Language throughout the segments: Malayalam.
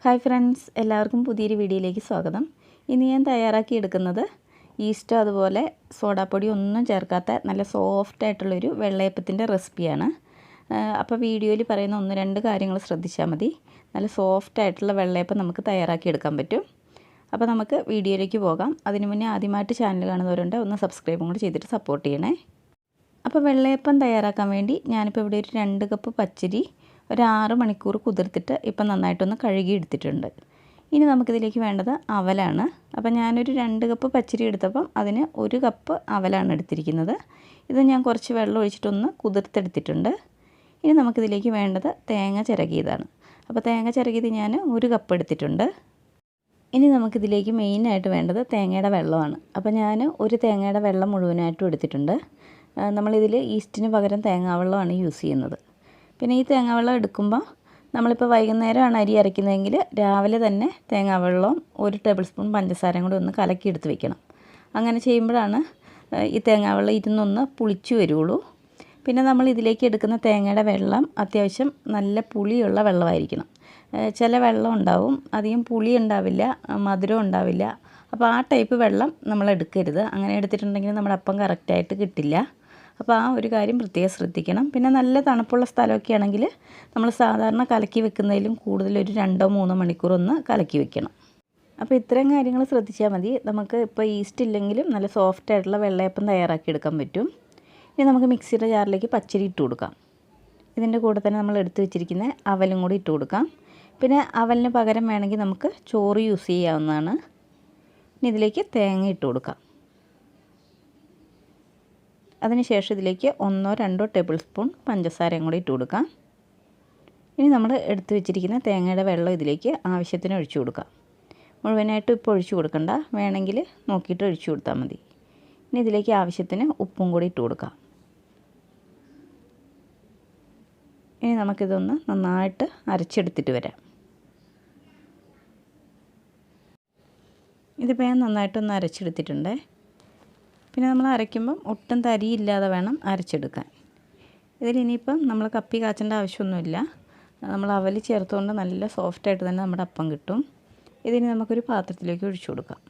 ഹായ് ഫ്രണ്ട്സ്, എല്ലാവർക്കും പുതിയൊരു വീഡിയോയിലേക്ക് സ്വാഗതം. ഇന്ന് ഞാൻ തയ്യാറാക്കിയെടുക്കുന്നത് ഈസ്റ്റോ അതുപോലെ സോഡാപ്പൊടി ഒന്നും ചേർക്കാത്ത നല്ല സോഫ്റ്റ് ആയിട്ടുള്ളൊരു വെള്ളയപ്പത്തിൻ്റെ റെസിപ്പിയാണ്. അപ്പോൾ വീഡിയോയിൽ പറയുന്ന 1-2 കാര്യങ്ങൾ ശ്രദ്ധിച്ചാൽ മതി. നല്ല സോഫ്റ്റ് ആയിട്ടുള്ള വെള്ളയപ്പം നമുക്ക് തയ്യാറാക്കിയെടുക്കാൻ പറ്റും. അപ്പോൾ നമുക്ക് വീഡിയോയിലേക്ക് പോകാം. അതിനു മുന്നേ ആദ്യമായിട്ട് ചാനൽ കാണുന്നവരുണ്ട്, ഒന്ന് സബ്സ്ക്രൈബും കൂടി ചെയ്തിട്ട് സപ്പോർട്ട് ചെയ്യണേ. അപ്പോൾ വെള്ളയപ്പം തയ്യാറാക്കാൻ വേണ്ടി ഞാനിപ്പോൾ ഇവിടെ ഒരു 2 കപ്പ് പച്ചരി ഒരു 6 മണിക്കൂർ കുതിർത്തിട്ട് ഇപ്പം നന്നായിട്ടൊന്ന് കഴുകി എടുത്തിട്ടുണ്ട്. ഇനി നമുക്കിതിലേക്ക് വേണ്ടത് അവലാണ്. അപ്പം ഞാനൊരു 2 കപ്പ് പച്ചരി എടുത്തപ്പം അതിന് 1 കപ്പ് അവലാണ് എടുത്തിരിക്കുന്നത്. ഇത് ഞാൻ കുറച്ച് വെള്ളം ഒഴിച്ചിട്ടൊന്ന് കുതിർത്തെടുത്തിട്ടുണ്ട്. ഇനി നമുക്കിതിലേക്ക് വേണ്ടത് തേങ്ങ ചിരകിയതാണ്. അപ്പോൾ തേങ്ങ ചിരകിയത് ഞാൻ 1 കപ്പ് എടുത്തിട്ടുണ്ട്. ഇനി നമുക്കിതിലേക്ക് മെയിനായിട്ട് വേണ്ടത് തേങ്ങയുടെ വെള്ളമാണ്. അപ്പോൾ ഞാൻ ഒരു തേങ്ങയുടെ വെള്ളം മുഴുവനായിട്ടും എടുത്തിട്ടുണ്ട്. നമ്മളിതിൽ ഈസ്റ്റിന് പകരം തേങ്ങാവെള്ളമാണ് യൂസ് ചെയ്യുന്നത്. പിന്നെ ഈ തേങ്ങാവെള്ളം എടുക്കുമ്പോൾ നമ്മളിപ്പോൾ വൈകുന്നേരമാണ് അരി അരയ്ക്കുന്നതെങ്കിൽ രാവിലെ തന്നെ തേങ്ങാവെള്ളവും 1 ടേബിൾ സ്പൂൺ പഞ്ചസാരയും കൂടി ഒന്ന് കലക്കിയെടുത്ത് വെക്കണം. അങ്ങനെ ചെയ്യുമ്പോഴാണ് ഈ തേങ്ങാവെള്ളം ഇരുന്നൊന്ന് പുളിച്ചു വരുള്ളൂ. പിന്നെ നമ്മൾ ഇതിലേക്ക് എടുക്കുന്ന തേങ്ങയുടെ വെള്ളം അത്യാവശ്യം നല്ല പുളിയുള്ള വെള്ളമായിരിക്കണം. ചില വെള്ളം ഉണ്ടാവും, അധികം പുളി ഉണ്ടാവില്ല, മധുരം ഉണ്ടാവില്ല. അപ്പോൾ ആ ടൈപ്പ് വെള്ളം നമ്മൾ എടുക്കരുത്. അങ്ങനെ എടുത്തിട്ടുണ്ടെങ്കിൽ നമ്മുടെ അപ്പം കറക്റ്റായിട്ട് കിട്ടില്ല. അപ്പോൾ ആ ഒരു കാര്യം പ്രത്യേകം ശ്രദ്ധിക്കണം. പിന്നെ നല്ല തണുപ്പുള്ള സ്ഥലമൊക്കെ ആണെങ്കിൽ നമ്മൾ സാധാരണ കലക്കി വെക്കുന്നതിലും കൂടുതൽ ഒരു 2-3 മണിക്കൂർ ഒന്ന് കലക്കി വെക്കണം. അപ്പോൾ ഇത്രയും കാര്യങ്ങൾ ശ്രദ്ധിച്ചാൽ മതി. നമുക്ക് ഇപ്പോൾ ഈസ്റ്റ് ഇല്ലെങ്കിലും നല്ല സോഫ്റ്റ് ആയിട്ടുള്ള വെള്ളയപ്പം തയ്യാറാക്കിയെടുക്കാൻ പറ്റും. ഇനി നമുക്ക് മിക്സിയുടെ ജാറിലേക്ക് പച്ചരി ഇട്ട് കൊടുക്കാം. ഇതിൻ്റെ കൂടെ തന്നെ നമ്മൾ എടുത്ത് വെച്ചിരിക്കുന്ന അവലും കൂടി ഇട്ട് കൊടുക്കാം. പിന്നെ അവലിന് പകരം വേണമെങ്കിൽ നമുക്ക് ചോറ് യൂസ് ചെയ്യാവുന്നതാണ്. ഇനി ഇതിലേക്ക് തേങ്ങ ഇട്ട് കൊടുക്കാം. അതിനുശേഷം ഇതിലേക്ക് 1-2 ടേബിൾ സ്പൂൺ പഞ്ചസാരയും കൂടി ഇട്ട് കൊടുക്കാം. ഇനി നമ്മൾ എടുത്ത് വെച്ചിരിക്കുന്ന തേങ്ങയുടെ വെള്ളം ഇതിലേക്ക് ആവശ്യത്തിന് ഒഴിച്ചു കൊടുക്കാം. മുഴുവനായിട്ടും ഇപ്പോൾ ഒഴിച്ചു കൊടുക്കണ്ട, വേണമെങ്കിൽ നോക്കിയിട്ട് ഒഴിച്ചു കൊടുത്താൽ മതി. ഇനി ഇതിലേക്ക് ആവശ്യത്തിന് ഉപ്പും കൂടി ഇട്ട് കൊടുക്കാം. ഇനി നമുക്കിതൊന്ന് നന്നായിട്ട് അരച്ചെടുത്തിട്ട് വരാം. ഇതിപ്പോൾ ഞാൻ നന്നായിട്ടൊന്ന് അരച്ചെടുത്തിട്ടുണ്ട്. പിന്നെ നമ്മൾ അരയ്ക്കുമ്പം ഒട്ടും തരിയില്ലാതെ വേണം അരച്ചെടുക്കാൻ. ഇതിലിനിയിപ്പം നമ്മൾ കപ്പി കാച്ചേണ്ട ആവശ്യമൊന്നുമില്ല. നമ്മൾ അവൽ ചേർത്തുകൊണ്ട് നല്ല സോഫ്റ്റായിട്ട് തന്നെ നമ്മുടെ അപ്പം കിട്ടും. ഇതിന് നമുക്കൊരു പാത്രത്തിലേക്ക് ഒഴിച്ചു കൊടുക്കാം.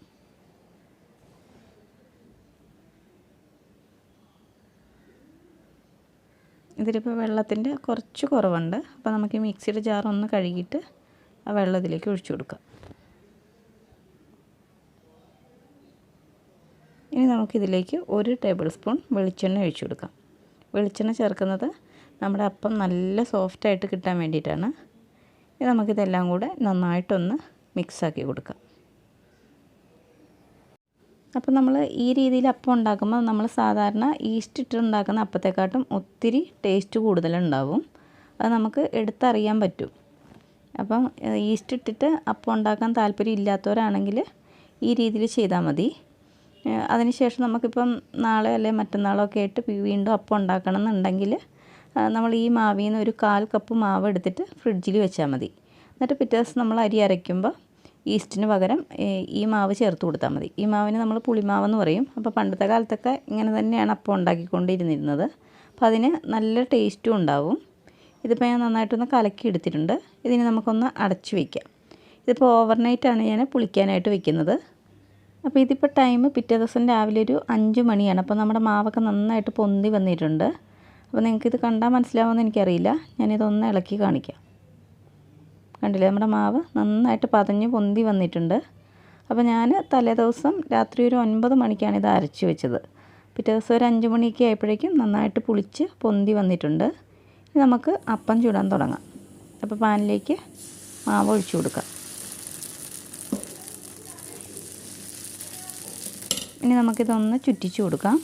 ഇതിലിപ്പോൾ വെള്ളത്തിൻ്റെ കുറച്ച് കുറവുണ്ട്. അപ്പോൾ നമുക്ക് ഈ മിക്സിയുടെ ജാർ ഒന്ന് കഴുകിയിട്ട് ആ വെള്ളം ഇതിലേക്ക് ഒഴിച്ചു കൊടുക്കാം. ഇനി നമുക്കിതിലേക്ക് 1 ടേബിൾ സ്പൂൺ വെളിച്ചെണ്ണ ഒഴിച്ചു കൊടുക്കാം. വെളിച്ചെണ്ണ ചേർക്കുന്നത് നമ്മുടെ അപ്പം നല്ല സോഫ്റ്റായിട്ട് കിട്ടാൻ വേണ്ടിയിട്ടാണ്. ഇനി നമുക്കിതെല്ലാം കൂടെ നന്നായിട്ടൊന്ന് മിക്സാക്കി കൊടുക്കാം. അപ്പോൾ നമ്മൾ ഈ രീതിയിൽ അപ്പം ഉണ്ടാക്കുമ്പോൾ നമ്മൾ സാധാരണ ഈസ്റ്റ് ഇട്ട് ഉണ്ടാക്കുന്ന അപ്പത്തെക്കാട്ടും ഒത്തിരി ടേസ്റ്റ് കൂടുതലുണ്ടാവും. അത് നമുക്ക് എടുത്തറിയാൻ പറ്റും. അപ്പം ഈസ്റ്റ് ഇട്ടിട്ട് അപ്പം ഉണ്ടാക്കാൻ താല്പര്യം ഇല്ലാത്തവരാണെങ്കിൽ ഈ രീതിയിൽ ചെയ്താൽ മതി. അതിനുശേഷം നമുക്കിപ്പം നാളെ അല്ലെങ്കിൽ മറ്റന്നാളോ ഒക്കെ ആയിട്ട് വീണ്ടും അപ്പം ഉണ്ടാക്കണം എന്നുണ്ടെങ്കിൽ നമ്മൾ ഈ മാവിൽ നിന്ന് ഒരു 1/4 കപ്പ് മാവ് എടുത്തിട്ട് ഫ്രിഡ്ജിൽ വെച്ചാൽ മതി. എന്നിട്ട് പിറ്റേ ദിവസം നമ്മൾ അരി അരയ്ക്കുമ്പോൾ ഈസ്റ്റിന് പകരം ഈ മാവ് ചേർത്ത് കൊടുത്താൽ മതി. ഈ മാവിന് നമ്മൾ പുളിമാവെന്ന് പറയും. അപ്പോൾ പണ്ടത്തെ കാലത്തൊക്കെ ഇങ്ങനെ തന്നെയാണ് അപ്പം ഉണ്ടാക്കിക്കൊണ്ടിരുന്നിരുന്നത്. അപ്പോൾ അതിന് നല്ല ടേസ്റ്റും ഉണ്ടാവും. ഇതിപ്പോൾ ഞാൻ നന്നായിട്ടൊന്ന് കലക്കി എടുത്തിട്ടുണ്ട്. ഇതിന് നമുക്കൊന്ന് അടച്ചു വയ്ക്കാം. ഇതിപ്പോൾ ഓവർനൈറ്റാണ് ഞാൻ പുളിക്കാനായിട്ട് വെക്കുന്നത്. അപ്പോൾ ഇതിപ്പോൾ ടൈം പിറ്റേ ദിവസം രാവിലെ ഒരു 5 മണിയാണ്. അപ്പോൾ നമ്മുടെ മാവൊക്കെ നന്നായിട്ട് പൊന്തി വന്നിട്ടുണ്ട്. അപ്പോൾ നിങ്ങൾക്കിത് കണ്ടാൽ മനസ്സിലാവുമെന്ന് എനിക്കറിയില്ല. ഞാനിതൊന്ന് ഇളക്കി കാണിക്കാം. കണ്ടില്ലേ, നമ്മുടെ മാവ് നന്നായിട്ട് പതഞ്ഞ് പൊന്തി വന്നിട്ടുണ്ട്. അപ്പോൾ ഞാൻ തലേദിവസം രാത്രി ഒരു 9 മണിക്കാണ് ഇത് അരച്ച് വെച്ചത്. പിറ്റേ ദിവസം ഒരു 5 മണിയൊക്കെ ആയപ്പോഴേക്കും നന്നായിട്ട് പുളിച്ച് പൊന്തി വന്നിട്ടുണ്ട്. ഇനി നമുക്ക് അപ്പം ചുടാൻ തുടങ്ങാം. അപ്പോൾ പാനിലേക്ക് മാവ് ഒഴിച്ചു കൊടുക്കാം. ഇനി നമുക്കിതൊന്ന് ചുറ്റിച്ച് കൊടുക്കാം.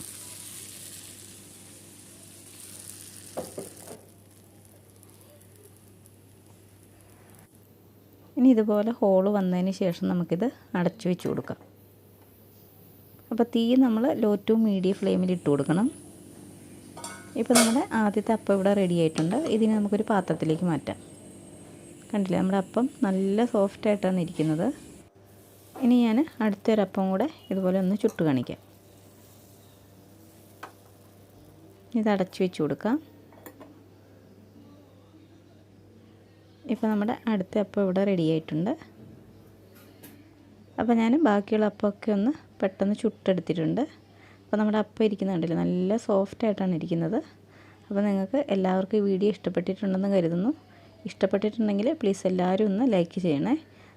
ഇനി ഇതുപോലെ ഹോള് വന്നതിന് ശേഷം നമുക്കിത് അടച്ചു വെച്ച് കൊടുക്കാം. അപ്പോൾ തീ നമ്മൾ ലോ ടു മീഡിയം ഫ്ലെയിമിൽ ഇട്ട് കൊടുക്കണം. ഇപ്പോൾ നമ്മുടെ ആദ്യത്തെ അപ്പം ഇവിടെ റെഡി ആയിട്ടുണ്ട്. ഇതിന് നമുക്കൊരു പാത്രത്തിലേക്ക് മാറ്റാം. കണ്ടില്ലേ, നമ്മുടെ അപ്പം നല്ല സോഫ്റ്റായിട്ടാണ് ഇരിക്കുന്നത്. ഇനി ഞാൻ അടുത്തൊരപ്പം കൂടെ ഇതുപോലെ ഒന്ന് ചുട്ട് കാണിക്കാം. ഇത് അടച്ചു വെച്ച് കൊടുക്കാം. ഇപ്പോൾ നമ്മുടെ അടുത്ത അപ്പം ഇവിടെ റെഡി ആയിട്ടുണ്ട്. അപ്പോൾ ഞാൻ ബാക്കിയുള്ള അപ്പമൊക്കെ ഒന്ന് പെട്ടെന്ന് ചുട്ടെടുത്തിട്ടുണ്ട്. അപ്പോൾ നമ്മുടെ അപ്പം ഇരിക്കുന്നുണ്ടല്ലോ, നല്ല സോഫ്റ്റായിട്ടാണ് ഇരിക്കുന്നത്. അപ്പോൾ നിങ്ങൾക്ക് എല്ലാവർക്കും ഈ വീഡിയോ ഇഷ്ടപ്പെട്ടിട്ടുണ്ടെന്ന് കരുതുന്നു. ഇഷ്ടപ്പെട്ടിട്ടുണ്ടെങ്കിൽ പ്ലീസ് എല്ലാവരും ഒന്ന് ലൈക്ക് ചെയ്യണേ.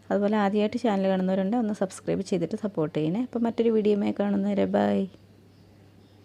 അതുപോലെ ആദ്യമായിട്ട് ചാനൽ കാണുന്നവരുണ്ട് ഒന്ന് സബ്സ്ക്രൈബ് ചെയ്തിട്ട് സപ്പോർട്ട് ചെയ്യണേ. അപ്പോൾ മറ്റൊരു വീഡിയോയുമായി കാണുന്നവരെ ബൈ.